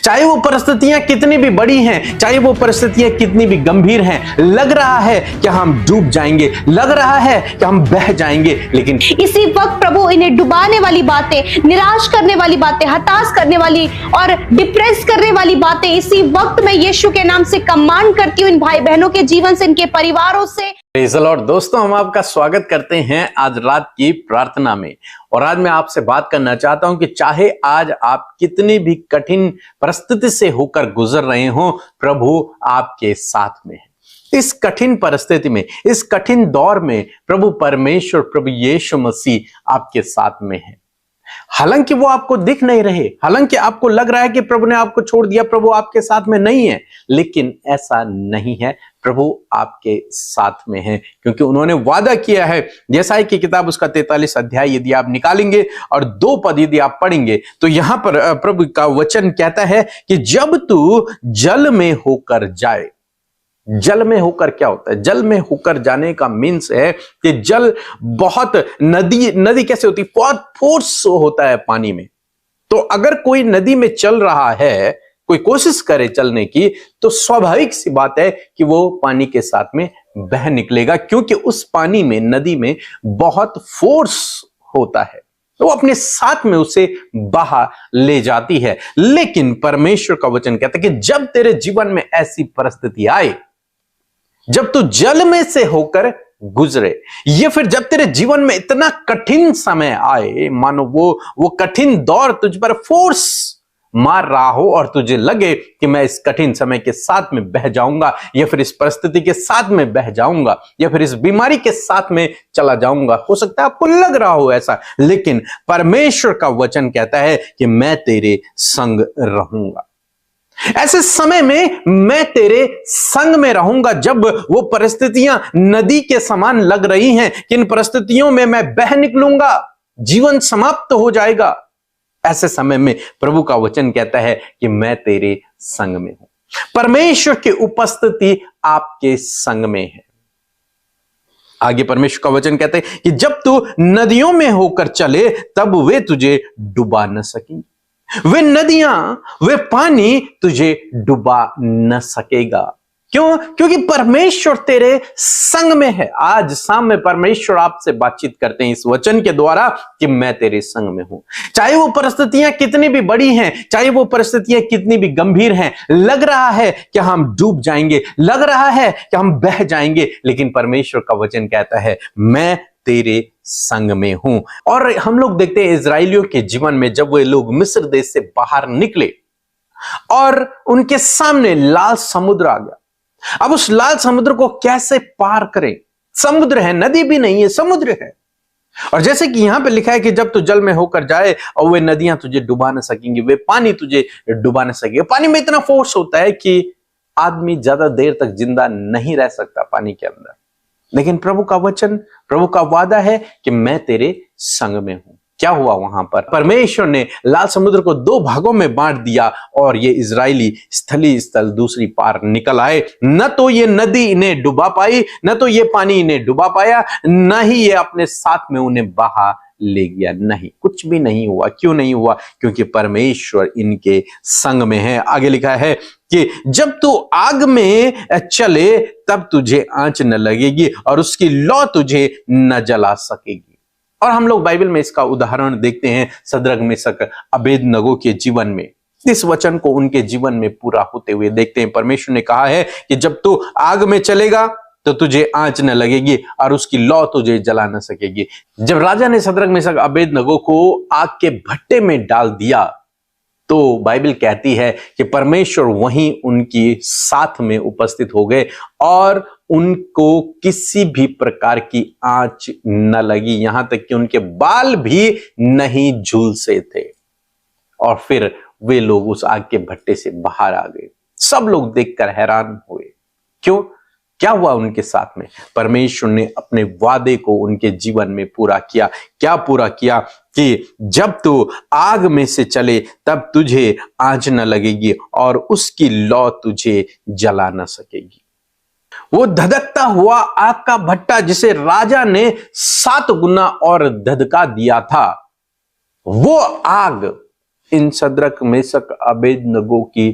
चाहे वो परिस्थितियां कितनी भी बड़ी हैं, चाहे वो परिस्थितियां कितनी भी गंभीर हैं, लग रहा है कि हम डूब जाएंगे, लग रहा है कि हम बह जाएंगे, लेकिन इसी वक्त प्रभु इन्हें डुबाने वाली बातें, निराश करने वाली बातें, हताश करने वाली और डिप्रेस करने वाली बातें इसी वक्त मैं यीशु के नाम से कमांड करती हूं इन भाई बहनों के जीवन से, इनके परिवारों से। Praise the Lord. दोस्तों, हम आपका स्वागत करते हैं आज रात की प्रार्थना में। और आज मैं आपसे बात करना चाहता हूं कि चाहे आज आप कितनी भी कठिन परिस्थिति से होकर गुजर रहे हो, प्रभु आपके साथ में है। इस कठिन परिस्थिति में, इस कठिन दौर में प्रभु परमेश्वर, प्रभु यीशु मसीह आपके साथ में है। हालांकि वो आपको दिख नहीं रहे, हालांकि आपको लग रहा है कि प्रभु ने आपको छोड़ दिया, प्रभु आपके साथ में नहीं है, लेकिन ऐसा नहीं है। प्रभु आपके साथ में है, क्योंकि उन्होंने वादा किया है। यशायाह की किताब उसका 43 अध्याय यदि आप निकालेंगे और 2 पद यदि आप पढ़ेंगे तो यहां पर प्रभु का वचन कहता है कि जब तू जल में होकर जाए। जल में होकर क्या होता है? जल में होकर जाने का मीन्स है कि जल बहुत नदी कैसे होती है? बहुत फोर्स होता है पानी में। तो अगर कोई नदी में चल रहा है, कोई कोशिश करे चलने की, तो स्वाभाविक सी बात है कि वो पानी के साथ में बह निकलेगा, क्योंकि उस पानी में, नदी में बहुत फोर्स होता है, तो वो अपने साथ में उसे बहा ले जाती है। लेकिन परमेश्वर का वचन कहता है कि जब तेरे जीवन में ऐसी परिस्थिति आए, जब तू जल में से होकर गुजरे, या फिर जब तेरे जीवन में इतना कठिन समय आए, मानो वो कठिन दौर तुझ पर फोर्स मार रहा हो और तुझे लगे कि मैं इस कठिन समय के साथ में बह जाऊंगा, या फिर इस परिस्थिति के साथ में बह जाऊंगा, या फिर इस बीमारी के साथ में चला जाऊंगा। हो सकता है आपको लग रहा हो ऐसा, लेकिन परमेश्वर का वचन कहता है कि मैं तेरे संग रहूंगा। ऐसे समय में मैं तेरे संग में रहूंगा। जब वो परिस्थितियां नदी के समान लग रही हैं कि इन परिस्थितियों में मैं बह निकलूंगा, जीवन समाप्त हो जाएगा, ऐसे समय में प्रभु का वचन कहता है कि मैं तेरे संग में हूं। परमेश्वर की उपस्थिति आपके संग में है। आगे परमेश्वर का वचन कहते हैं कि जब तू नदियों में होकर चले, तब वे तुझे डुबा न सकेंगे। वे नदियां, वे पानी तुझे डुबा न सकेगा। क्यों? क्योंकि परमेश्वर तेरे संग में है। आज शाम में परमेश्वर आपसे बातचीत करते हैं इस वचन के द्वारा कि मैं तेरे संग में हूं। चाहे वो परिस्थितियां कितनी भी बड़ी हैं, चाहे वो परिस्थितियां कितनी भी गंभीर हैं, लग रहा है कि हम डूब जाएंगे, लग रहा है कि हम बह जाएंगे, लेकिन परमेश्वर का वचन कहता है मैं तेरे संग में हूं। और हम लोग देखते हैं इजराइलियों के जीवन में, जब वे लोग मिस्र देश से बाहर निकले और उनके सामने लाल समुद्र आ गया। अब उस लाल समुद्र को कैसे पार करें? समुद्र है, नदी भी नहीं है, समुद्र है। और जैसे कि यहां पे लिखा है कि जब तू जल में होकर जाए और वे नदियां तुझे डुबा न सकेंगी, वे पानी तुझे डुबा न सकेंगे। पानी में इतना फोर्स होता है कि आदमी ज्यादा देर तक जिंदा नहीं रह सकता पानी के अंदर। लेकिन प्रभु का वचन, प्रभु का वादा है कि मैं तेरे संग में हूं। क्या हुआ वहां पर? परमेश्वर ने लाल समुद्र को 2 भागों में बांट दिया और ये इजरायली स्थली स्थल दूसरी पार निकल आए। न तो ये नदी इन्हें डुबा पाई, न तो ये पानी इन्हें डुबा पाया, न ही ये अपने साथ में उन्हें बहा ले गया। नहीं, कुछ भी नहीं हुआ। क्यों नहीं हुआ? क्योंकि परमेश्वर इनके संग में है। आगे लिखा है कि जब तू आग में चले, तब तुझे आंच न लगेगी और उसकी लौ तुझे न जला सकेगी। और हम लोग बाइबल में इसका उदाहरण देखते हैं सद्रक, मेशक, अबेदनगो के जीवन में। इस वचन को उनके जीवन में पूरा होते हुए देखते हैं। परमेश्वर ने कहा है कि जब तू आग में चलेगा तो तुझे आंच न लगेगी और उसकी लौ तुझे जला न सकेगी। जब राजा ने सद्रक, मेशक, अबेदनगो को आग के भट्टे में डाल दिया, तो बाइबल कहती है कि परमेश्वर वहीं उनकी साथ में उपस्थित हो गए और उनको किसी भी प्रकार की आंच न लगी, यहां तक कि उनके बाल भी नहीं झुलसे थे। और फिर वे लोग उस आग के भट्टे से बाहर आ गए। सब लोग देखकर हैरान हुए। क्यों? क्या हुआ उनके साथ में? परमेश्वर ने अपने वादे को उनके जीवन में पूरा किया। क्या पूरा किया? कि जब तू आग में से चले, तब तुझे आंच न लगेगी और उसकी लौ तुझे जला न सकेगी। वो धधकता हुआ आग का भट्टा जिसे राजा ने 7 गुना और धधका दिया था, वो आग इन सद्रक मेशक अबेदनगो की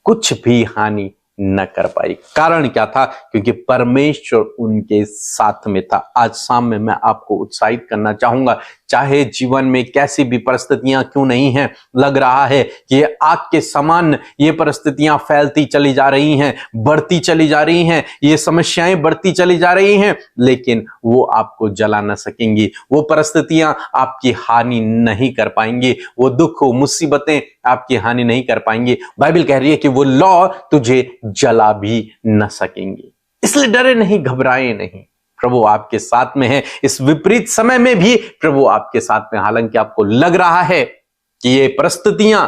कुछ भी हानि न कर पाई। कारण क्या था? क्योंकि परमेश्वर उनके साथ में था। आज शाम में मैं आपको उत्साहित करना चाहूंगा, चाहे जीवन में कैसी भी परिस्थितियां क्यों नहीं हैं, लग रहा है कि ये आग के समान ये परिस्थितियां फैलती चली जा रही हैं, बढ़ती चली जा रही हैं, ये समस्याएं बढ़ती चली जा रही हैं, लेकिन वो आपको जला न सकेंगी। वो परिस्थितियां आपकी हानि नहीं कर पाएंगी, वो दुख वो मुसीबतें आपकी हानि नहीं कर पाएंगी। बाइबल कह रही है कि वो लौ तुझे जला भी न सकेंगी। इसलिए डरे नहीं, घबराए नहीं, प्रभु आपके साथ में है। इस विपरीत समय में भी प्रभु आपके साथ में। हालांकि आपको लग रहा है कि ये परिस्थितियां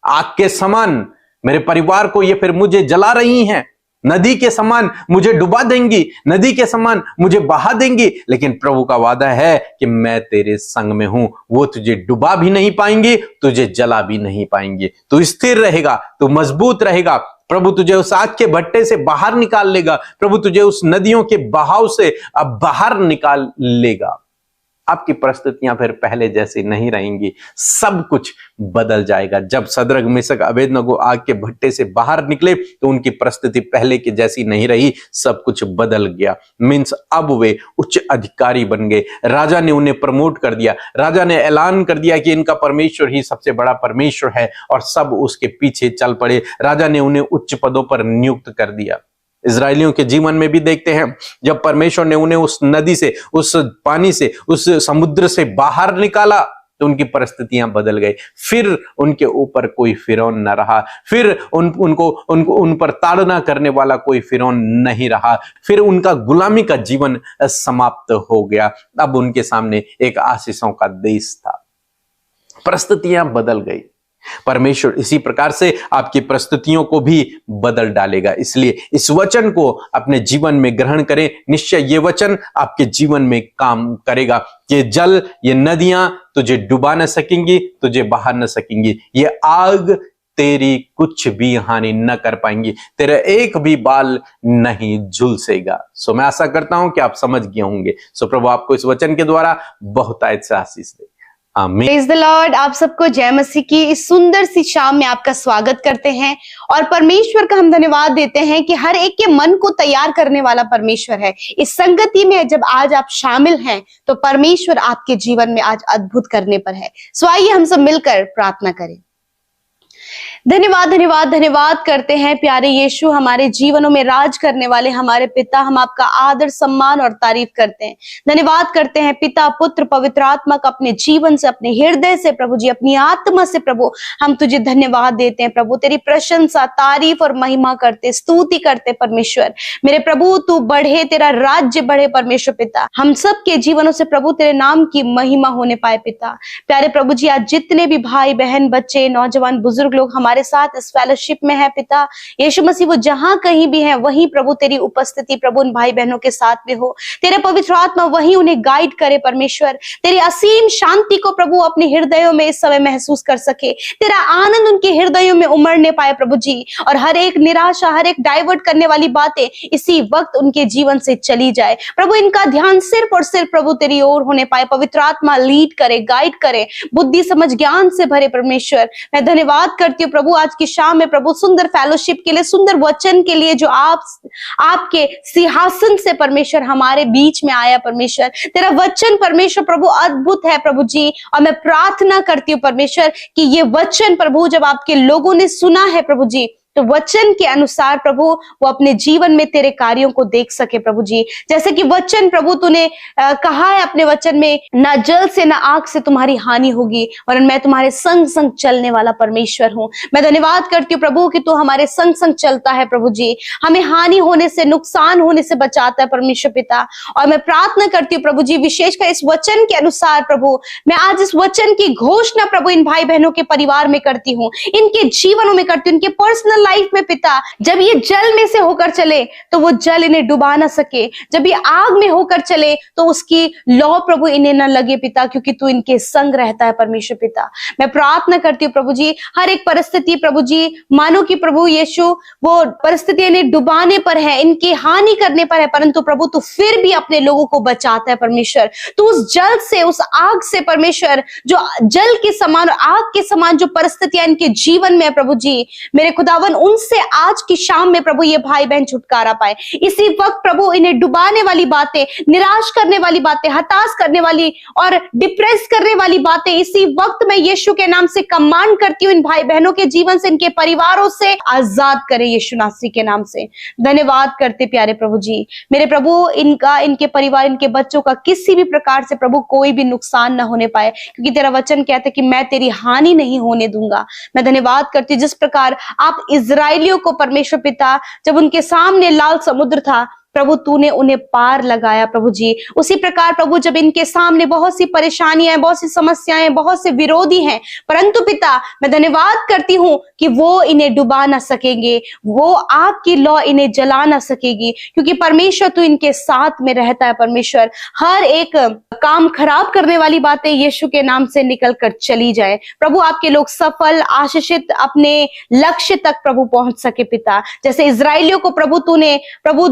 आग के समान मेरे परिवार को, ये फिर मुझे जला रही हैं, नदी के समान मुझे डुबा देंगी, नदी के समान मुझे बहा देंगी, लेकिन प्रभु का वादा है कि मैं तेरे संग में हूं। वो तुझे डुबा भी नहीं पाएंगी, तुझे जला भी नहीं पाएंगे। तू स्थिर रहेगा, तू मजबूत रहेगा। प्रभु तुझे उस आग के भट्टे से बाहर निकाल लेगा। प्रभु तुझे उस नदियों के बहाव से अब बाहर निकाल लेगा। आपकी परिस्थितियां फिर पहले जैसी नहीं रहेंगी, सब कुछ बदल जाएगा। जब सद्रक मेशक अबेदनगो आग के भट्टे से बाहर निकले तो उनकी परिस्थिति पहले की जैसी नहीं रही, सब कुछ बदल गया। मीन्स अब वे उच्च अधिकारी बन गए। राजा ने उन्हें प्रमोट कर दिया। राजा ने ऐलान कर दिया कि इनका परमेश्वर ही सबसे बड़ा परमेश्वर है, और सब उसके पीछे चल पड़े। राजा ने उन्हें उच्च पदों पर नियुक्त कर दिया। इजरायलियों के जीवन में भी देखते हैं, जब परमेश्वर ने उन्हें उस नदी से, उस पानी से, उस समुद्र से बाहर निकाला तो उनकी परिस्थितियां बदल गई। फिर उनके ऊपर कोई फिरौन न रहा, फिर उन पर ताड़ना करने वाला कोई फिरौन नहीं रहा, फिर उनका गुलामी का जीवन समाप्त हो गया। अब उनके सामने एक आशीषों का देश था। परिस्थितियां बदल गई। परमेश्वर इसी प्रकार से आपकी परिस्थितियों को भी बदल डालेगा। इसलिए इस वचन को अपने जीवन में ग्रहण करें। निश्चय ये वचन आपके जीवन में काम करेगा। ये जल, ये नदियां तुझे डुबा न सकेंगी, तुझे बहा न सकेंगी। ये आग तेरी कुछ भी हानि न कर पाएंगी, तेरा एक भी बाल नहीं झुलसेगा। सो मैं आशा करता हूं कि आप समझ गए होंगे। सो प्रभु आपको इस वचन के द्वारा बहुतायत से आशीष दे। Praise the lord. आप सबको जय मसीह की इस सुंदर सी शाम में आपका स्वागत करते हैं और परमेश्वर का हम धन्यवाद देते हैं कि हर एक के मन को तैयार करने वाला परमेश्वर है। इस संगति में जब आज आप शामिल हैं तो परमेश्वर आपके जीवन में आज अद्भुत करने पर है। सो आइए हम सब मिलकर प्रार्थना करें। धन्यवाद धन्यवाद धन्यवाद करते हैं प्यारे यीशु, हमारे जीवनों में राज करने वाले हमारे पिता। हम आपका आदर सम्मान और तारीफ करते हैं। धन्यवाद करते हैं पिता, पुत्र, पवित्र आत्मा का अपने जीवन से, अपने हृदय से प्रभु जी, अपनी आत्मा से प्रभु हम तुझे धन्यवाद देते हैं। प्रभु तेरी प्रशंसा, तारीफ और महिमा करते, स्तुति करते परमेश्वर। मेरे प्रभु तू बढ़े, तेरा राज्य बढ़े परमेश्वर पिता। हम सब के जीवनों से प्रभु तेरे नाम की महिमा होने पाए पिता। प्यारे प्रभु जी, आज जितने भी भाई बहन, बच्चे, नौजवान, बुजुर्ग लोग हमारे साथ इस फेलोशिप में है पिता यीशु मसीह, वो जहां कहीं भी है वहीं प्रभु तेरी उपस्थिति प्रभु उन भाई बहनों के साथ में हो। तेरे पवित्र आत्मा वहीं उन्हें गाइड करे परमेश्वर। तेरी असीम शांति को प्रभु अपने हृदयों में इस समय महसूस कर सके। तेरा आनंद उनके हृदयों में उमड़ने पाए प्रभु जी, और हर एक निराशा, हर एक डाइवर्ट करने वाली बातें इसी वक्त उनके जीवन से चली जाए प्रभु। इनका ध्यान सिर्फ और सिर्फ प्रभु तेरी ओर होने पाए। पवित्र आत्मा लीड करे, गाइड करे, बुद्धि समझ ज्ञान से भरे परमेश्वर। मैं धन्यवाद करती हूँ प्रभु आज की शाम में प्रभु सुंदर फेलोशिप के लिए, सुंदर वचन के लिए जो आपके सिंहासन से परमेश्वर हमारे बीच में आया परमेश्वर। तेरा वचन परमेश्वर प्रभु अद्भुत है प्रभु जी, और मैं प्रार्थना करती हूँ परमेश्वर कि ये वचन प्रभु जब आपके लोगों ने सुना है प्रभु जी, तो वचन के अनुसार प्रभु वो अपने जीवन में तेरे कार्यों को देख सके प्रभु जी। जैसे कि वचन प्रभु तूने कहा है अपने वचन में, ना जल से ना आग से तुम्हारी हानि होगी, और मैं तुम्हारे संग संग चलने वाला परमेश्वर हूँ। मैं धन्यवाद करती हूँ प्रभु कि तू हमारे संग संग चलता है प्रभु जी, हमें हानि होने से, नुकसान होने से बचाता है परमेश्वर पिता। और मैं प्रार्थना करती हूँ प्रभु जी, विशेषकर इस वचन के अनुसार प्रभु मैं आज इस वचन की घोषणा प्रभु इन भाई बहनों के परिवार में करती हूँ, इनके जीवनों में करती हूँ, इनके पर्सनल लाइफ में पिता, जब ये जल में से होकर चले तो वो जल इन्हें डुबा ना सके, जब ये आग में होकर चले तो उसकी लौ प्रभु इन्हें ना लगे पिता, क्योंकि तू इनके संग रहता है परमेश्वर पिता। मैं प्रार्थना करती हूँ प्रभु जी, हर एक परिस्थिति प्रभु जी, मानो कि प्रभु यीशु वो परिस्थिति इन्हें डुबाने पर है, इनकी हानि करने पर है, परंतु प्रभु तू फिर भी अपने लोगों को बचाता है परमेश्वर। तू उस जल से, उस आग से परमेश्वर, जो जल के समान और आग के समान जो परिस्थितियां इनके जीवन में है प्रभु जी, मेरे खुदावन उनसे आज की शाम में प्रभु ये भाई बहन छुटकारा पाए। इसी वक्त प्रभु इन्हें डुबाने वाली बातें, निराश करने वाली बातें, हताश करने वाली और डिप्रेस करने वाली बातें इसी वक्त मैं यीशु के नाम से कमांड करती हूँ, इन भाई बहनों के जीवन से, इनके परिवारों से आजाद करे यीशु नासरी के नाम से। धन्यवाद करते प्यारे प्रभु जी, मेरे प्रभु इनका, इनके परिवार, इनके बच्चों का किसी भी प्रकार से प्रभु कोई भी नुकसान ना होने पाए, क्योंकि तेरा वचन कहता है कि मैं तेरी हानि नहीं होने दूंगा। मैं धन्यवाद करती हूँ जिस प्रकार आप इजराइलियों को परमेश्वर पिता, जब उनके सामने लाल समुद्र था प्रभु तूने उन्हें पार लगाया प्रभु जी, उसी प्रकार प्रभु जब इनके सामने बहुत सी परेशानियां, बहुत सी समस्याएं, बहुत से विरोधी हैं, परंतु पिता मैं धन्यवाद करती हूं कि वो इन्हें डुबा ना सकेंगे, वो आपकी लौ इन्हें जला ना सकेगी, क्योंकि परमेश्वर तू इनके साथ में रहता है परमेश्वर। हर एक काम खराब करने वाली बातें यीशु के नाम से निकल कर चली जाए प्रभु, आपके लोग सफल, आशीषित, अपने लक्ष्य तक प्रभु पहुंच सके पिता। जैसे इजराइलियों को प्रभु तूने प्रभु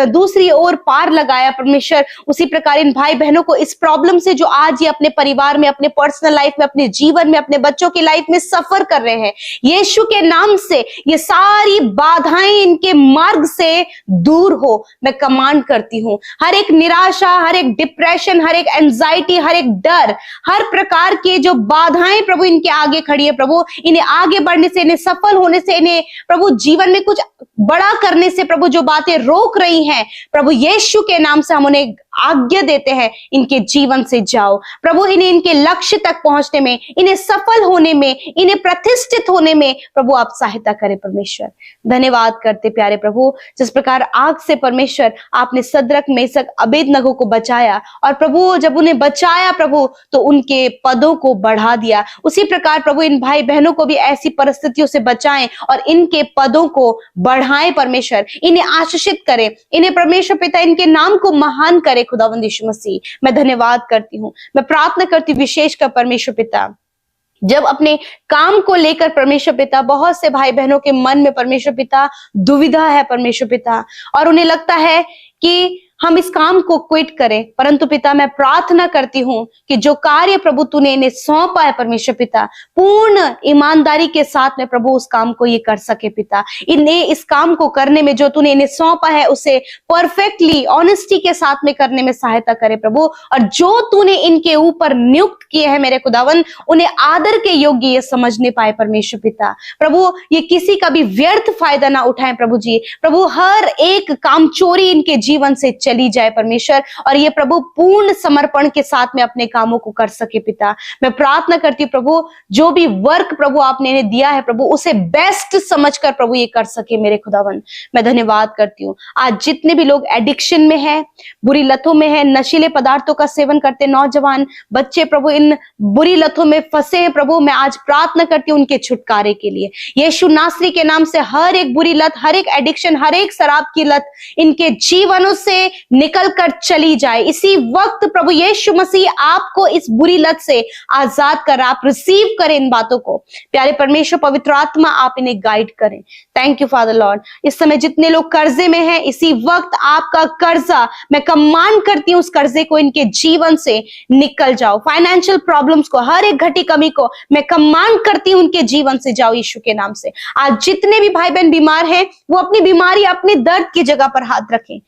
दूसरी ओर पार लगाया परमेश्वर, उसी प्रकार इन भाई बहनों को इस प्रॉब्लम से, जो आज ये अपने परिवार में, अपने पर्सनल लाइफ में, अपने जीवन में, अपने बच्चों की लाइफ में सफर कर रहे हैं, यीशु के नाम से ये सारी बाधाएं इनके मार्ग से दूर हो मैं कमांड करती हूँ। हर एक निराशा, हर एक डिप्रेशन, हर एक एंजाइटी, हर एक डर, हर प्रकार के जो बाधाएं प्रभु इनके आगे खड़ी है प्रभु, इन्हें आगे बढ़ने से, इन्हें सफल होने से, इन्हें प्रभु जीवन में कुछ बड़ा करने से प्रभु जो बातें रोक रही हैं प्रभु यीशु के नाम से हम उन्हें आज्ञा देते हैं, इनके जीवन से जाओ प्रभु, इन्हें इनके लक्ष्य तक पहुंचने में, इन्हें सफल होने में, इन्हें प्रतिष्ठित होने में प्रभु आप सहायता करें परमेश्वर। धन्यवाद करते प्यारे प्रभु, जिस प्रकार आग से परमेश्वर आपने सद्रक, मेसक, अबेदनगो को बचाया, और प्रभु जब उन्हें बचाया प्रभु तो उनके पदों को बढ़ा दिया, उसी प्रकार प्रभु इन भाई बहनों को भी ऐसी परिस्थितियों से बचाएं और इनके पदों को बढ़ाएं परमेश्वर, इन्हें आशीषित करें, इन्हें परमेश्वर पिता इनके नाम को महान करे खुदावंद यीशु मसीह। मैं धन्यवाद करती हूँ, मैं प्रार्थना करती हूँ विशेष कर परमेश्वर पिता, जब अपने काम को लेकर परमेश्वर पिता बहुत से भाई बहनों के मन में परमेश्वर पिता दुविधा है परमेश्वर पिता, और उन्हें लगता है कि हम इस काम को क्विट करें, परंतु पिता मैं प्रार्थना करती हूं कि जो कार्य प्रभु तूने इन्हें सौंपा है परमेश्वर पिता, पूर्ण ईमानदारी के साथ में प्रभु उस काम को ये कर सके पिता। इन्हें इस काम को करने में जो तूने इन्हें सौंपा है उसे परफेक्टली, ऑनेस्टी के साथ में करने में सहायता करे प्रभु, और जो तूने इनके ऊपर नियुक्त किए हैं मेरे खुदावन, उन्हें आदर के योग्य ये समझने पाए परमेश्वर पिता। प्रभु ये किसी का भी व्यर्थ फायदा ना उठाएं प्रभु जी, प्रभु हर एक काम चोरी इनके जीवन से चली जाए परमेश्वर, और ये प्रभु पूर्ण समर्पण के साथ में अपने कामों को कर सके पिता। मैं प्रार्थना करती हूँ प्रभु, जो भी वर्क प्रभु आपने इन्हें दिया है प्रभु उसे बेस्ट समझकर प्रभु ये कर सके मेरे खुदावन। मैं धन्यवाद करती हूँ आज जितने भी लोग एडिक्शन में है, बुरी लतों में है, नशीले पदार्थों का सेवन करते नौजवान बच्चे प्रभु इन बुरी लतों में फंसे हैं प्रभु, मैं आज प्रार्थना करती हूँ उनके छुटकारे के लिए यीशु नासरी के नाम से। हर एक बुरी लत, हर एक एडिक्शन, हर एक शराब की लत इनके जीवनों से निकल कर चली जाए इसी वक्त प्रभु यीशु मसीह। आपको इस बुरी लत से आजाद कर, आप रिसीव करें इन बातों को प्यारे परमेश्वर, पवित्र आत्मा आप इन्हें गाइड करें। Thank you father Lord. इस समय जितने लोग कर्जे में हैं इसी वक्त आपका कर्जा मैं कमांड करती हूँ उस कर्जे को इनके जीवन से निकल जाओ। फाइनेंशियल प्रॉब्लम्स को, हर एक घटी कमी को मैं कमांड करती हूँ उनके जीवन से जाओ यीशु के नाम से। आज जितने भी भाई बहन बीमार हैं वो अपनी बीमारी, अपने दर्द की जगह पर हाथ रखें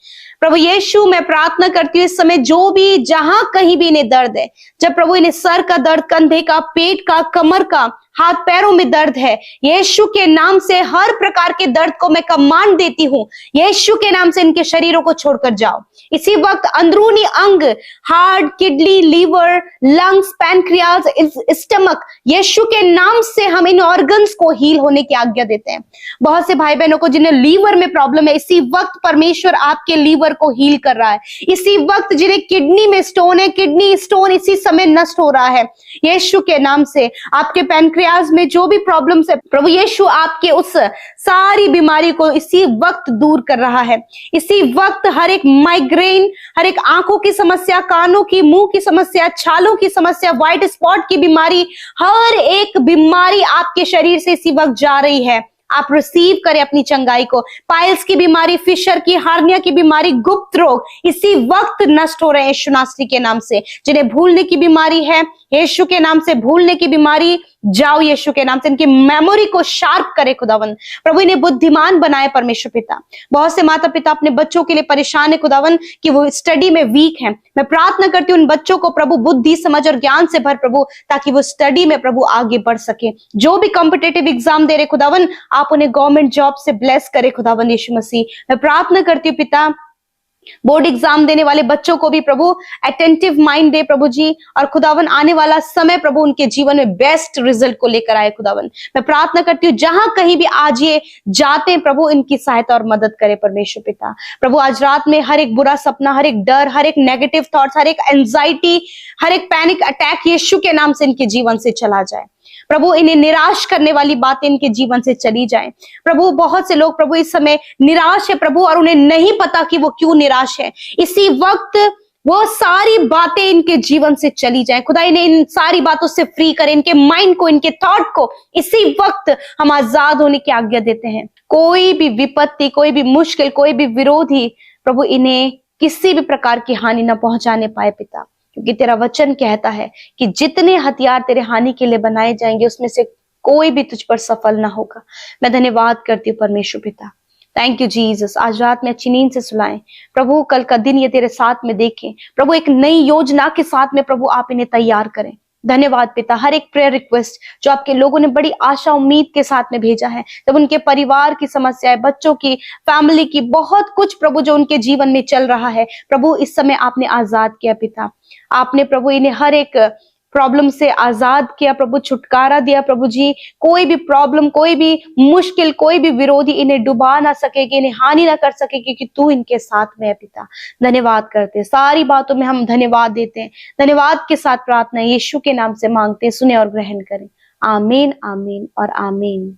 प्रभु यीशु। मैं प्रार्थना करती हूँ इस समय जो भी, जहां कहीं भी इन्हें दर्द है, जब प्रभु इन्हें सर का दर्द, कंधे का, पेट का, कमर का, हाथ पैरों में दर्द है, यीशु के नाम से हर प्रकार के दर्द को मैं कमांड देती हूँ यीशु के नाम से इनके शरीरों को छोड़कर जाओ इसी वक्त। अंदरूनी अंग, heart, kidney, liver, lungs, pancreas, stomach, Yeshu के नाम से हम इन ऑर्गन्स को हील होने की आज्ञा देते हैं। बहुत से भाई बहनों को जिन्हें लीवर में प्रॉब्लम है इसी वक्त परमेश्वर आपके लीवर को हील कर रहा है। इसी वक्त जिन्हें किडनी में स्टोन है, किडनी स्टोन इसी समय नष्ट हो रहा है यीशु के नाम से। आपके पैनक्रियाज पैनक्रियाज में जो भी प्रॉब्लम्स है, प्रभु यीशु आपके उस सारी बीमारी को इसी वक्त दूर कर रहा है। इसी वक्त हर एक माइग्रेन, हर एक आंखों की समस्या, कानों की, मुंह की समस्या, छालों की समस्या, व्हाइट स्पॉट की बीमारी, हर एक बीमारी आपके शरीर से इसी वक्त जा रही है। आप रिसीव करें अपनी चंगाई को। पाइल्स की बीमारी, फिशर की, हार्निया की बीमारी, गुप्त रोग इसी वक्त नष्ट हो रहे हैं यीशु नासरी के नाम से। जिन्हें भूलने की बीमारी है, यीशु के नाम से भूलने की बीमारी जाओ यीशु के नाम से। इनकी मेमोरी को शार्प करे खुदावन। प्रभु इन्हें बुद्धिमान बनाए परमेश्वर पिता। बहुत से माता पिता अपने बच्चों के लिए परेशान है खुदावन कि वो स्टडी में वीक हैं। मैं प्रार्थना करती हूँ उन बच्चों को प्रभु बुद्धि, समझ और ज्ञान से भर प्रभु, ताकि वो स्टडी में प्रभु आगे बढ़ सके। जो भी कॉम्पिटेटिव एग्जाम दे रहे खुदावन, आप उन्हें गवर्नमेंट जॉब से ब्लेस करे खुदावन यीशु मसीह। मैं प्रार्थना करती हूँ पिता, बोर्ड एग्जाम देने वाले बच्चों को भी प्रभु अटेंटिव माइंड दे प्रभु जी, और खुदावन आने वाला समय प्रभु उनके जीवन में बेस्ट रिजल्ट को लेकर आए खुदावन। मैं प्रार्थना करती हूँ जहां कहीं भी आज ये जाते हैं प्रभु, इनकी सहायता और मदद करे परमेश्वर पिता। प्रभु आज रात में हर एक बुरा सपना, हर एक डर, हर एक नेगेटिव थॉट्स, हर एक एंजाइटी, हर एक पैनिक अटैक यीशु के नाम से इनके जीवन से चला जाए प्रभु। इन्हें निराश करने वाली बातें इनके जीवन से चली जाएं प्रभु। बहुत से लोग प्रभु इस समय निराश है प्रभु, और उन्हें नहीं पता कि वो क्यों निराश है। इसी वक्त वो सारी बातें इनके जीवन से चली जाएं। खुदा इन्हें इन सारी बातों से फ्री करे, इनके माइंड को, इनके थॉट को इसी वक्त हम आजाद होने की आज्ञा देते हैं। कोई भी विपत्ति, कोई भी मुश्किल, कोई भी विरोधी प्रभु इन्हें किसी भी प्रकार की हानि न पहुंचाने पाए पिता, क्योंकि तेरा वचन कहता है कि जितने हथियार तेरे हानि के लिए बनाए जाएंगे उसमें से कोई भी तुझ पर सफल ना होगा। मैं धन्यवाद करती हूँ परमेश्वर पिता। Thank you Jesus. आज रात में अच्छी नींद से सुलाएं प्रभु। कल का दिन ये तेरे साथ में देखें प्रभु, एक नई योजना के साथ में प्रभु आप इन्हें तैयार करें। धन्यवाद पिता। हर एक प्रेयर रिक्वेस्ट जो आपके लोगों ने बड़ी आशा उम्मीद के साथ में भेजा है, जब उनके परिवार की समस्याएं, बच्चों की, फैमिली की, बहुत कुछ प्रभु जो उनके जीवन में चल रहा है प्रभु, इस समय आपने आजाद किया पिता। आपने प्रभु इन्हें हर एक प्रॉब्लम से आजाद किया प्रभु, छुटकारा दिया प्रभु जी। कोई भी प्रॉब्लम, कोई भी मुश्किल, कोई भी विरोधी इन्हें डुबा ना सकेगी, इन्हें हानि ना कर सकेगी, क्योंकि तू इनके साथ में है पिता। धन्यवाद करते हैं, सारी बातों में हम धन्यवाद देते हैं। धन्यवाद के साथ प्रार्थना यीशु के नाम से मांगते हैं, सुने और ग्रहण करें। आमीन, आमीन और आमीन।